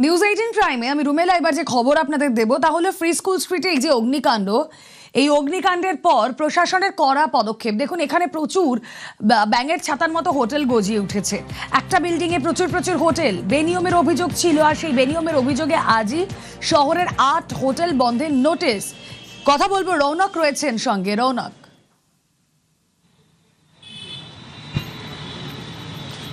News 18 প্রাইমে আমি রুমেলা এবার যে খবর আপনাদের দেব তাহলে ফ্রি স্কুল স্ট্রিটে এই যে অগ্নিকাণ্ড, এই অগ্নিকাণ্ডের পর প্রশাসনের কড়া পদক্ষেপ। দেখুন এখানে প্রচুর ব্যাঙের ছাতার মতো হোটেল গজিয়ে উঠেছে। একটা বিল্ডিং এ প্রচুর প্রচুর হোটেল, বেনিয়মের অভিযোগ ছিল, আর সেই বেনিয়মের অভিযোগে আজই শহরের 8 হোটেল বন্ধের নোটিশ। কথা বলবো, রৌনক রয়েছেন সঙ্গে। রৌনক,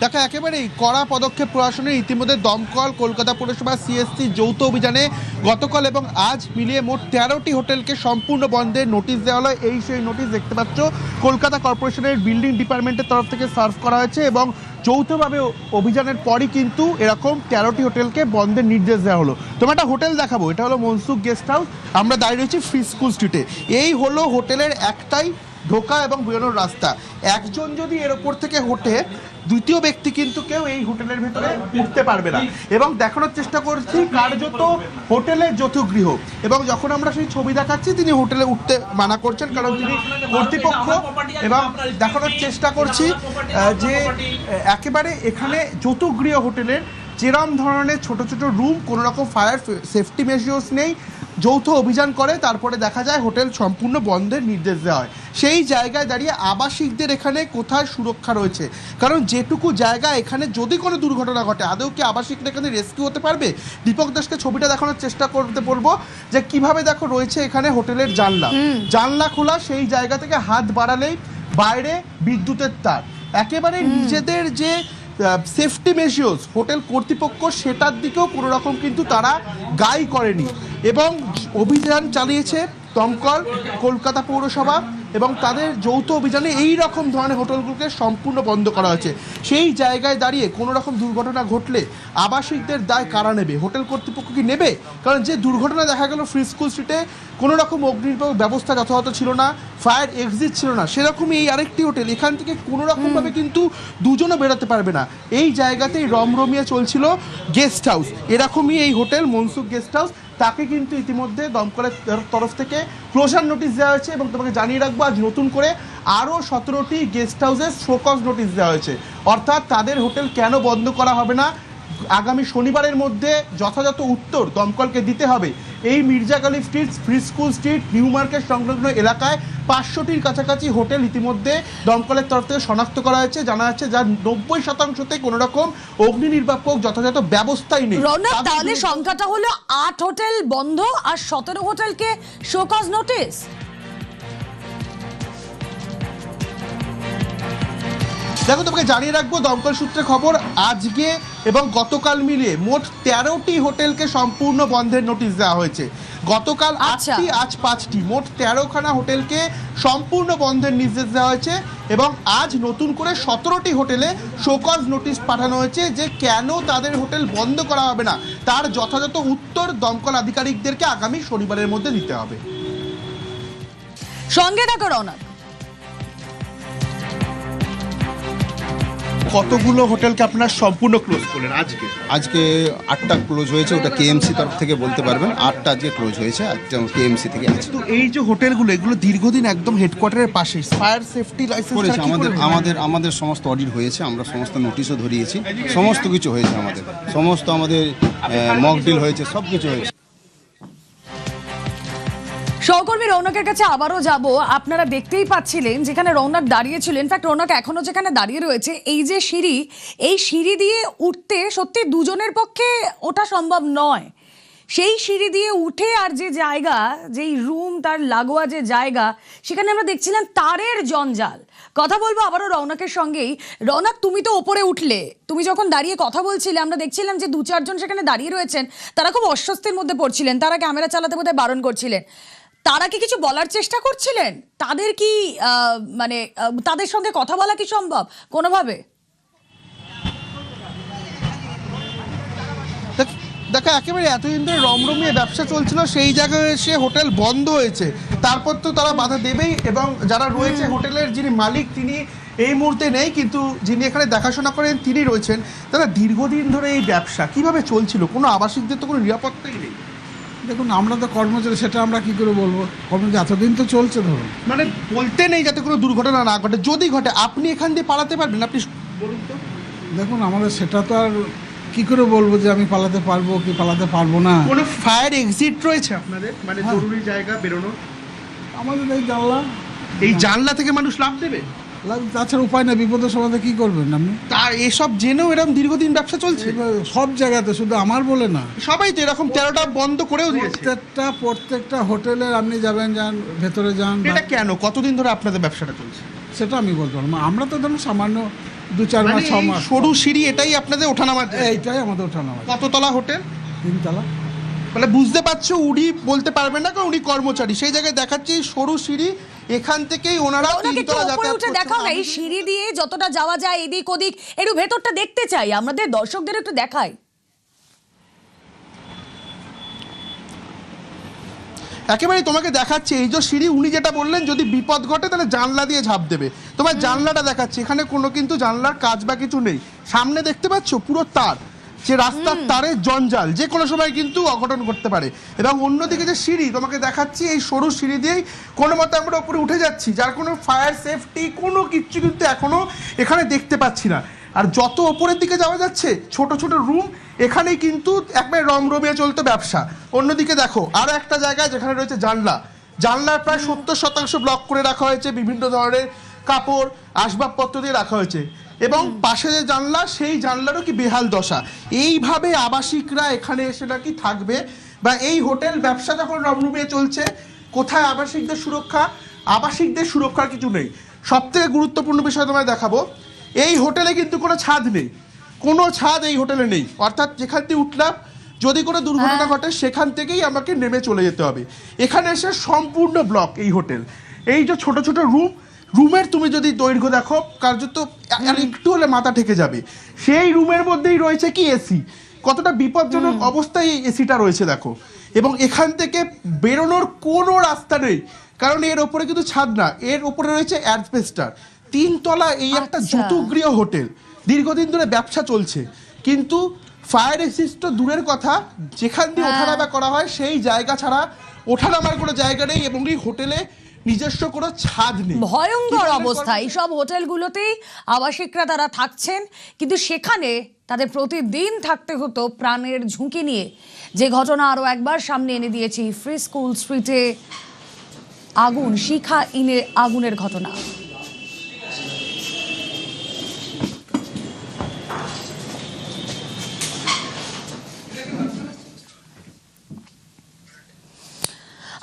দেখা একেবারেই কড়া পদক্ষেপ প্রশাসনের। ইতিমধ্যে দমকল, কলকাতা পুরসভা, সিএসসি যৌথ অভিযানে গতকাল এবং আজ মিলিয়ে মোট 13টি হোটেলকে সম্পূর্ণ বন্ধের নোটিশ দেওয়া হলো। এই সেই নোটিশ দেখতে পাচ্ছ কলকাতা কর্পোরেশনের বিল্ডিং ডিপার্টমেন্টের তরফ থেকে সার্ভ করা হয়েছে এবং যৌথভাবে অভিযানের পরই কিন্তু এরকম 13টি হোটেলকে বন্ধের নির্দেশ দেওয়া হলো। তোমার একটা হোটেল দেখাবো, এটা হলো মনসুখ গেস্ট হাউস। আমরা দাঁড়িয়ে রয়েছি ফ্রি স্কুল স্ট্রিটে। এই হলো হোটেলের একটাই ঢোকা এবং বেরোনোর রাস্তা। একজন যদি এর ওপর থেকে ওঠে, দ্বিতীয় ব্যক্তি কিন্তু কেউ এই হোটেলের ভেতরে উঠতে পারবে না। এবং দেখানোর চেষ্টা করছি কার্যত হোটেলের যৌথগৃহ, এবং যখন আমরা সেই ছবি দেখাচ্ছি তিনি হোটেলে উঠতে মানা করছেন কারণ তিনি কর্তৃপক্ষ। এবং দেখানোর চেষ্টা করছি যে একেবারে এখানে যৌথগৃহ হোটেলের যেরম ধরনের ছোট ছোট রুম, কোনো রকম ফায়ার সেফটি মেজার্স নেই। যৌথ অভিযান করে তারপরে দেখা যায় হোটেল সম্পূর্ণ বন্ধের নির্দেশ দেওয়া হয়। সেই জায়গায় দাঁড়িয়ে আবাসিকদের এখানে কোথায় সুরক্ষা রয়েছে? কারণ যেটুকু জায়গা, এখানে যদি কোনো দুর্ঘটনা ঘটে আদৌ কি আবাসিকরা এখানে রেস্কিউ হতে পারবে? দীপক দাসকে ছবিটা দেখানোর চেষ্টা করতে বলবো যে কিভাবে দেখো রয়েছে এখানে হোটেলের জানলা খোলা, সেই জায়গা থেকে হাত বাড়ালেই বাইরে বিদ্যুতের তার। একেবারে নিজেদের যে সেফটি মেজার্স হোটেল কর্তৃপক্ষ, সেটার দিকেও কোনো রকম কিন্তু তারা গাই করেনি। এবং অভিযান চালিয়েছে দমকল, কলকাতা পৌরসভা, এবং তাদের যৌথ অভিযানে এই রকম ধরনের হোটেলগুলোকে সম্পূর্ণ বন্ধ করা হয়েছে। সেই জায়গায় দাঁড়িয়ে কোনো রকম দুর্ঘটনা ঘটলে আবাসিকদের দায় কারা নেবে? হোটেল কর্তৃপক্ষ কি নেবে? কারণ যে দুর্ঘটনা দেখা গেল ফ্রি স্কুল স্ট্রিটে, কোনো রকম অগ্নিনির্বাপক ব্যবস্থা যথাযথ ছিল না, ফায়ার এক্সিট ছিল না। সেরকমই এই আরেকটি হোটেল, এখান থেকে কোনো রকমভাবে কিন্তু দুজনও বেরোতে পারবে না। এই জায়গাতেই রমরমিয়ে চলছিল গেস্ট হাউস। এরকমই এই হোটেল মনসুখ গেস্ট হাউস, তাকে কিন্তু ইতিমধ্যে দমকলের তরফ থেকে ক্লোজার নোটিশ দেওয়া হয়েছে। এবং তোমাকে জানিয়ে রাখবো আজ নতুন করে আরও 17টি গেস্ট হাউসের শোকজ নোটিশ দেওয়া হয়েছে। অর্থাৎ তাদের হোটেল কেন বন্ধ করা হবে না, আগামী শনিবারের মধ্যে যথাযথ উত্তর দমকলকে দিতে হবে। এই মির্জা গালি street, free school street, new market সংলগ্ন এলাকায় 500টির কাছাকাছি হোটেল ইতিমধ্যে দমকলের তরফ থেকে শনাক্ত করা হয়েছে। জানা যাচ্ছে যার 90%তে কোনো রকম অগ্নি নির্বাপক যথাযথ ব্যবস্থাই নেই। তাহলে সংখ্যাটা হলো 8 হোটেল বন্ধ আর 17 হোটেলকে শোকজ নোটিশ। দেখো তোমাকে জানিয়ে রাখবো দমকল সূত্রে খবর, আজকে এবং গতকাল মিলিয়ে মোট 13টি হোটেলকে সম্পূর্ণ বন্ধের নোটিশ দেওয়া হয়েছে। গতকাল 8টি, আজ 5টি, মোট 13খানা হোটেলকে সম্পূর্ণ বন্ধের নির্দেশ দেওয়া হয়েছে। এবং আজ নতুন করে 17টি হোটেলে শোকজ নোটিশ পাঠানো হয়েছে যে কেন তাদের হোটেল বন্ধ করা হবে না, তার যথাযথ উত্তর দমকল আধিকারিকদেরকে আগামী শনিবারের মধ্যে দিতে হবে। সঙ্গে থাকো রৌনক। কতগুলো হোটেলকে আপনারা সম্পূর্ণ ক্লোজ করলেন আজকে 8টা ক্লোজ হয়েছে, ওটা কেএমসি তরফ থেকে বলতে পারবেন। 8টা আজকে ক্লোজ হয়েছে, কেএমসি থেকে আছে। তো এই যে হোটেলগুলো, এগুলো দীর্ঘদিন একদম হেডকোয়ার্টারের পাশে, ফায়ার সেফটি লাইসেন্স করেছে আমাদের সমস্ত অডিট হয়েছে, আমরা সমস্ত নোটিশও ধরিয়েছি, সমস্ত কিছু হয়েছে, আমাদের মক ডিল হয়েছে, সব কিছু হয়েছে। সহকর্মী রৌনকের কাছে আবারও যাব। আপনারা দেখতেই পাচ্ছিলেন যেখানে রৌনক দাঁড়িয়েছিল, ইনফ্যাক্ট রৌনক এখনো যেখানে দাঁড়িয়ে রয়েছে, এই যে সিঁড়ি, এই সিঁড়ি দিয়ে উঠতে সত্যি দুজনের পক্ষে ওঠা সম্ভব নয়। সেই সিঁড়ি দিয়ে উঠে আর যে জায়গা, যেই রুম তার লাগোয়া যে জায়গা, সেখানে আমরা দেখছিলাম তারের জঞ্জাল। কথা বলবো আবারও রৌনকের সঙ্গেই। রৌনক, তুমি তো ওপরে উঠলে, তুমি যখন দাঁড়িয়ে কথা বলছিলে আমরা দেখছিলাম যে 2-4 জন সেখানে দাঁড়িয়ে রয়েছেন, তারা খুব অস্বস্তির মধ্যে পড়ছিলেন, তারা ক্যামেরা চালাতে বোধহয় বারণ করছিলেন। তারা কি কিছু বলার চেষ্টা করছিলেন? তাদের কি মানে তাদের সঙ্গে কথা বলা কি সম্ভব কোনোভাবে? দেখো একেবারে এতদিন ধরে রমরমিয়ে ব্যবসা চলছিল, সেই জায়গায় এসে হোটেল বন্ধ হয়েছে, তারপর তো তারা বাধা দেবেই। এবং যারা রয়েছে হোটেলের যিনি মালিক, তিনি এই মুহূর্তে নেই, কিন্তু যিনি এখানে দেখাশোনা করেন তিনি রয়েছেন। তারা দীর্ঘদিন ধরে এই ব্যবসা কিভাবে চলছিল? কোনো আবাসিকদের তো কোনো নিরাপত্তাই নেই। দেখুন, আমরা তো কর্মচারী, সেটা আমরা কি করে বলবো? কর্মচারী এতদিন তো চলছে, ধরুন, মানে বলতে নেই যাতে কোনো দুর্ঘটনা না ঘটে। যদি ঘটে আপনি এখান দিয়ে পালাতে পারবেন? আপনি বলুন তো। দেখুন, আমাদের সেটা তো আর কি করে বলবো যে আমি পালাতে পারবো কি পালাতে পারবো না? কোনো ফায়ার এক্সিট রয়েছে আপনাদের, মানে হ্যাঁ। জরুরি জায়গা বেরোনো? আমাদের এই জানলা, এই জানলা থেকে মানুষ লাফ দেবে? তাছাড়া উপায় না, বিপদের সময় কি করবেন আপনি? তার এসব জেনেও এরকম দীর্ঘদিন ব্যবসা চলছে? এবার সব জায়গাতে, শুধু আমার বলে না, সবাই তো এরকম 13টা বন্ধ করেও দিয়েছে। প্রত্যেকটা হোটেলে আপনি যাবেন, যান ভেতরে যান। এটা কেন, কতদিন ধরে আপনাদের ব্যবসাটা চলছে? সেটা আমি বলতে পারবো না। আমরা তো ধরুন সামান্য 2-4 মাস মানে 6 এই মাস। সরু সিঁড়ি এটাই আপনাদের ওঠানামার জায়গা? এইটাই আমাদের ওঠানামা। কততলা হোটেল? 3 তলা। মানে বুঝতে পারছো, উনি বলতে পারবেন না কারণ উনি কর্মচারী। সেই জায়গায় দেখাচ্ছি এই সরু সিঁড়ি, এখান থেকেই ওনারা ওনাকে একটু তিনতলা উপরে যাতায়াত উঠে করছেন। দেখাও না, এই সিঁড়ি দিয়ে যতটা যাওয়া যায় এদিক ওদিক, একটু ভেতরটা দেখতে চাই, আমাদের দর্শকদের একটু দেখাই। একেবারে তোমাকে দেখাচ্ছে এই যে সিঁড়ি, উনি যেটা বললেন যদি বিপদ ঘটে তাহলে জানলা দিয়ে ঝাঁপ দেবে। তোমার জানলাটা দেখাচ্ছে, এখানে কোনো কিন্তু জানলার কাজ বা কিছু নেই। সামনে দেখতে পাচ্ছ পুরো তার, যে রাস্তার তারে জঞ্জাল, যে কোনো সময় কিন্তু অঘটন ঘটতে পারে। এবং অন্যদিকে যে সিঁড়ি তোমাকে দেখাচ্ছি, এই সরু সিঁড়ি দিয়েই কোনো মতে আমরা উপরে উঠে যাচ্ছি, যার কোনো ফায়ার সেফটি কোনো কিচ্ছু কিন্তু এখনো এখানে দেখতে পাচ্ছি না। আর যত ওপরের দিকে যাওয়া যাচ্ছে ছোট ছোট রুম, এখানেই কিন্তু একবারে রমরমিয়ে চলতো ব্যবসা। অন্যদিকে দেখো আরো একটা জায়গায় যেখানে রয়েছে জানলা, জানলার প্রায় 70% ব্লক করে রাখা হয়েছে, বিভিন্ন ধরনের কাপড় আসবাবপত্র দিয়ে রাখা হয়েছে। এবং পাশে যে জানলা, সেই জানলারও কি বেহাল দশা। এইভাবে আবাসিকরা এখানে এসে নাকি থাকবে, বা এই হোটেল ব্যবসা যখন রমরমিয়ে চলছে, কোথায় আবাসিকদের সুরক্ষা? আবাসিকদের সুরক্ষার কিছু নেই। সবথেকে গুরুত্বপূর্ণ বিষয় তোমায় দেখাবো, এই হোটেলে কিন্তু কোনো ছাদ নেই, কোনো ছাদ এই হোটেলে নেই। অর্থাৎ যেখান থেকে উঠলাম, যদি কোনো দুর্ঘটনা ঘটে সেখান থেকেই আমাকে নেমে চলে যেতে হবে। এখানে এসে সম্পূর্ণ ব্লক এই হোটেল। এই যে ছোট ছোট রুম, রুমের তুমি যদি দৈর্ঘ্য দেখো কার্যত আর একটু হলে মাথা ঠেকে যাবে। সেই রুমের মধ্যেই রয়েছে কি এসি, কতটা বিপজ্জনক অবস্থায় এই এসিটা রয়েছে দেখো। এবং এখান থেকে বেরোনোর কোনো রাস্তা নেই, কারণ এর ওপরে কিন্তু ছাদ না, এর ওপরে রয়েছে অ্যাসবেস্টার। 3 তলা এই একটা আচ্ছা। জুতুগৃহ হোটেল, দীর্ঘদিন ধরে ব্যবসা চলছে, কিন্তু ফায়ার এক্সিস্ট তো দূরের কথা, যেখান দিয়ে ওঠানামা করা হয় সেই জায়গা ছাড়া ওঠানামার কোনো জায়গা নেই। এবং এই হোটেলে নিজস্ব কোনো ছাদ নেই। ভয়ঙ্কর অবস্থা এইসব হোটেলগুলোতেই আবাসিকরা তারা থাকছেন, কিন্তু সেখানে তাদের প্রতিদিন থাকতে হতো প্রাণের ঝুঁকি নিয়ে। যে ঘটনা আরো একবার সামনে এনে দিয়েছি, ফ্রি স্কুল স্ট্রিটে আগুন, শিখা ইনে আগুনের ঘটনা।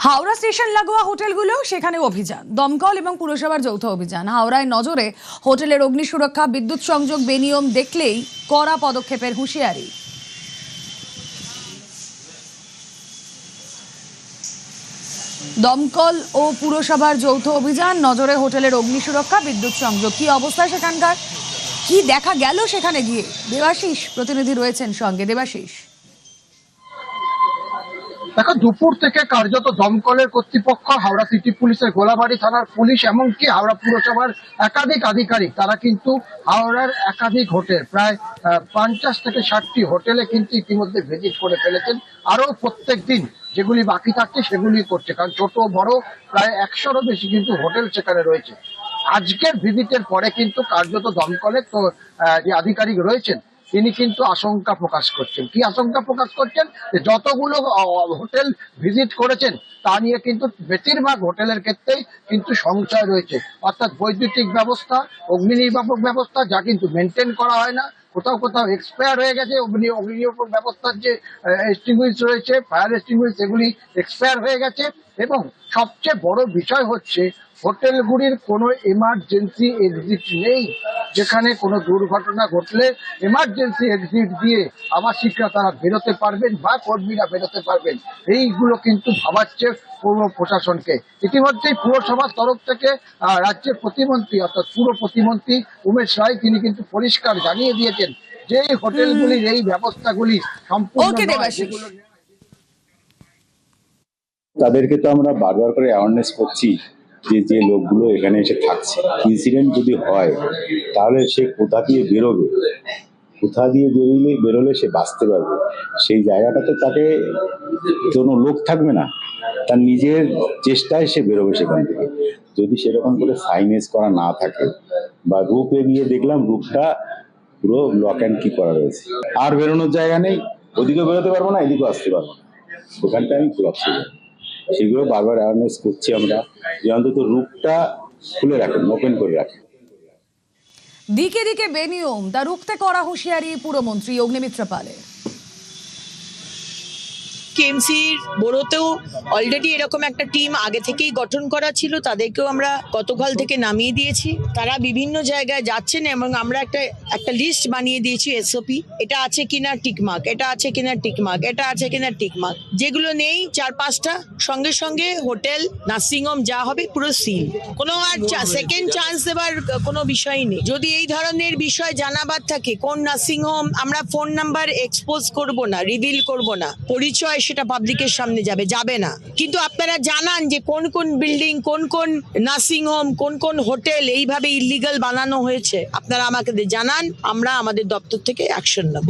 হাওড়া স্টেশন লাগোয়া হোটেলগুলো, সেখানে অভিযান, দমকল এবং পুরসভার যৌথ অভিযান। হাওড়ায় নজরে হোটেলের অগ্নি সুরক্ষা, বিদ্যুৎ সংযোগ বেনিয়ম দেখলেই কড়া পদক্ষেপের হুঁশিয়ারি। দমকল ও পুরসভার যৌথ অভিযান, নজরে হোটেলের অগ্নি সুরক্ষা, বিদ্যুৎ সংযোগ। কি অবস্থা সেখানকার, কি দেখা গেল সেখানে গিয়ে? দেবাশিস প্রতিনিধি রয়েছেন সঙ্গে। দেবাশিস, দেখো, দুপুর থেকে কার্যত দমকলের কর্তৃপক্ষ, হাওড়া সিটি পুলিশের, গোলাবাড়ি থানার পুলিশ, এমনকি হাওড়া পুরসভার একাধিক আধিকারিক, তারা কিন্তু হাওড়ার একাধিক হোটেল, প্রায় 50 থেকে 60টি হোটেলে কিন্তু ইতিমধ্যে ভিজিট করে ফেলেছেন। আরো প্রত্যেক দিন যেগুলি বাকি থাকছে সেগুলি করছে, কারণ ছোট বড় প্রায় 100-রও বেশি কিন্তু হোটেল সেখানে রয়েছে। আজকের ভিজিটের পরে কিন্তু কার্যত দমকলের তো যে আধিকারিক রয়েছেন তিনি কিন্তু আশঙ্কা প্রকাশ করছেন। কি আশঙ্কা প্রকাশ করছেন? যে যতগুলো হোটেল ভিজিট করেছেন তা নিয়ে কিন্তু বেশিরভাগ হোটেলের ক্ষেত্রেই কিন্তু সংশয় রয়েছে, অর্থাৎ বৈদ্যুতিক ব্যবস্থা, অগ্নি নির্বাপক ব্যবস্থা যা কিন্তু মেনটেন করা হয় না, কোথাও কোথাও এক্সপায়ার হয়ে গেছে। অগ্নি নির্বাপক ব্যবস্থার যে এক্সটিংগুইশ রয়েছে, ফায়ার এক্সটিংগুইশ, সেগুলি এক্সপায়ার হয়ে গেছে। এবং সবচেয়ে বড় বিষয় হচ্ছে হোটেলগুলির কোনো এমার্জেন্সি এক্সিট নেই, যেখানে কোনো দুর্ঘটনা ঘটলে এমার্জেন্সি এক্সিট দিয়ে আবাসিকরা তারা বেরোতে পারবেন বা কর্মীরা বেরোতে পারবেন। এইগুলো কিন্তু ভাবাচ্ছে পৌর প্রশাসনকে। ইতিমধ্যেই পুরসভার তরফ থেকে রাজ্যের প্রতিমন্ত্রী, অর্থাৎ পুর প্রতিমন্ত্রী উমেশ রায়, তিনি কিন্তু পরিষ্কার জানিয়ে দিয়েছেন যে এই হোটেলগুলির এই ব্যবস্থাগুলি সম্পূর্ণ ওকে নয়, দেবাশিস। যেগুলো তাদেরকে তো আমরা বারবার করে অ্যাওয়ারনেস করছি যে যে লোকগুলো এখানে এসে থাকছে, ইনসিডেন্ট যদি হয় তাহলে সে কোথা দিয়ে বেরোবে, কোথা দিয়ে বেরোলে সে বাঁচতে পারবে, সেই জায়গাটাতে তাকে কোনো লোক থাকবে না, তার নিজের চেষ্টায় সে বেরোবে সেখান থেকে। যদি সেরকম করে সাইনেজ করা না থাকে বা রূপে গিয়ে দেখলাম রূপটা পুরো লক অ্যান্ড কি করা রয়েছে। আর বেরোনোর জায়গা নেই, ওদিকেও বেরোতে পারবো না, এদিকেও আসতে পারবো না, ওখানটা আমি ব্লক ছিল। সেগুলো বারবার অ্যাওয়ারনেস করছি আমরা, যে অন্তত রুটটা খুলে রাখুন, ওপেন করে রাখুন। দিকে দিকে বেনিয়ম তা রুখতে করা হুঁশিয়ারি পুরমন্ত্রী অগ্নিমিত্রা পালের। কেএমসির বোরোতেও অলরেডি এরকম একটা টিম আগে থেকেই গঠন করা ছিল, তাদেরকেও আমরা গতকাল থেকে নামিয়ে দিয়েছি। তারা বিভিন্ন জায়গায় যাচ্ছেন এবং আমরা একটা লিস্ট বানিয়ে দিয়েছি এসওপি, এটা আছে কিনা টিকমার্ক, এটা আছে কিনা টিকমার্ক, এটা আছে কিনা টিকমার্ক, যেগুলো নেই 4-5টা সঙ্গে সঙ্গে হোটেল নার্সিংহোম যা হবে পুরো সিল, কোনো আর সেকেন্ড চান্স দেবার কোনো বিষয় নেই। যদি এই ধরনের বিষয় জানাবার থাকে কোন নার্সিংহোম, আমরা ফোন নাম্বার এক্সপোজ করব না, রিভিল করব না, পরিচয় সেটা পাবলিকের সামনে যাবে না, কিন্তু আপনারা জানান যে কোন কোন বিল্ডিং, কোন কোন নার্সিংহোম, কোন কোন হোটেল এইভাবে ইলিগাল বানানো হয়েছে, আপনারা আমাকে জানান, আমরা আমাদের দপ্তর থেকে অ্যাকশন নেব।